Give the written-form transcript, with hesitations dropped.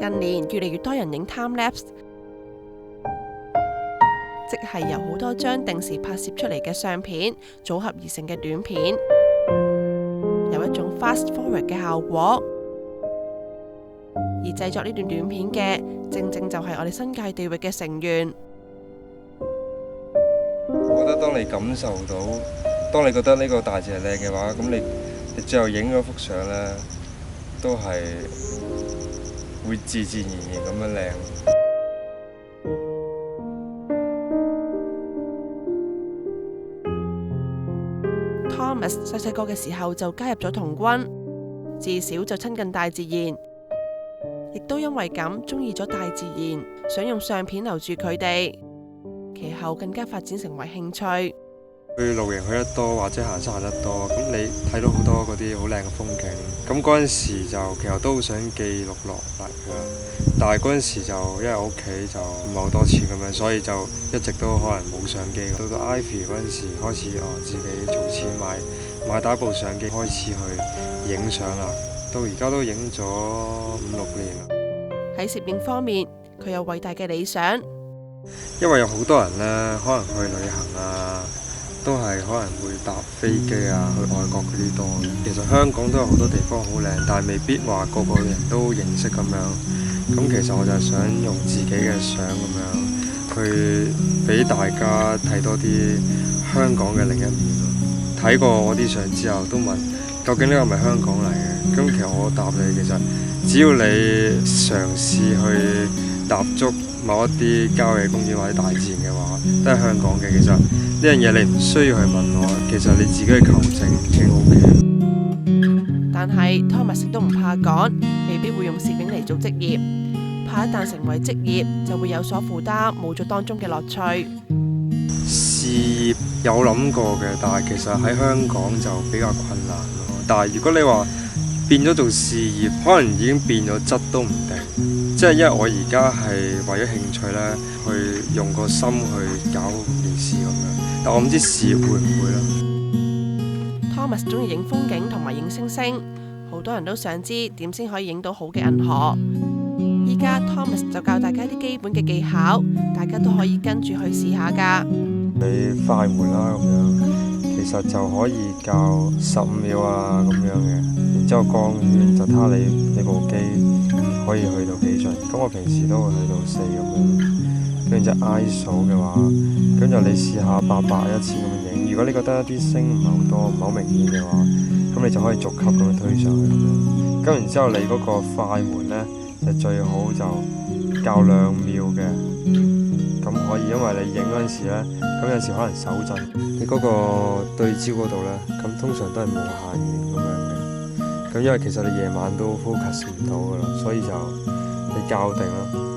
近年越嚟越多人影 time lapse， 即係由好多張定時拍攝出嚟嘅相片組合而成嘅短片，有一種 fast forward 嘅效果。而製作呢段短片嘅，正正就係我哋新界地域嘅成員。我覺得當你感受到，當你覺得呢個大自然靚嘅話，咁你最後影嗰幅相呢，都係會自自然然咁樣靚。Thomas 細細個嘅時候就加入咗童軍，自小就親近大自然，亦都因為咁中意咗大自然，想用相片留住佢哋。其後更加發展成為興趣。去露營去得多或者行山行得多，咁你睇到好多嗰啲好靚嘅風景。咁嗰陣時就其實都好想記錄落嚟㗎，但係嗰陣時就因為我屋企就唔係好多錢咁樣，所以就一直都可能冇相機。到 Ivy 嗰陣時開始自己儲錢買第一部相機，開始去影相啦。到而家都影咗5-6年啦。喺攝影方面，佢有偉大嘅理想。因為有好多人呢，可能去旅行啊，都係可能會搭飛機啊，去外國嗰啲多。其實香港都有好多地方好靚，但係未必話個個人都認識咁樣。咁其實我就係想用自己嘅相咁樣，去俾大家睇多啲香港嘅另一面咯。睇過我啲相之後，都問究竟呢個係咪香港嚟嘅？咁其實我答你，其實只要你嘗試去踏足某一啲郊野公園或者大自然嘅話，都係香港嘅。其實呢樣嘢你唔需要去問我，其實你自己去求證已經 OK。但係 Thomas 都唔怕講，未必會用攝影嚟做職業，怕一旦成為職業就會有所負擔，冇咗當中嘅樂趣。事業有諗過嘅，但係其實喺香港就比較困難咯。但係如果你話變咗做事業，可能已經變咗質都唔定。即係因為我而家係為咗興趣咧，去用個心去搞件事咁樣，但我唔知事業會唔會啦。Thomas 中意影風景同埋影星星，好多人都想知點先可以影到好嘅銀河。依家 Thomas 就教大家啲基本嘅技巧，大家都可以跟住去試下㗎。你快門啦咁樣，其實就可以較15秒啊咁樣嘅，然之後光圈就睇下你部機可以去到幾盡。咁我平時都會去到4咁樣，跟住就 ISO 嘅話，跟住你試下800、1000咁樣影。如果你覺得啲星唔係好多，唔係好明顯嘅話，咁你就可以逐級咁樣推上去咁樣。咁然之後你嗰個快門呢，就最好就較2秒嘅。咁可以，因為你影嗰陣時咧，咁有時可能手震，你嗰個對焦嗰度咧，咁通常都係無限遠咁樣嘅。咁因為其實你夜晚都 focus 唔到噶啦，所以就你校定啦。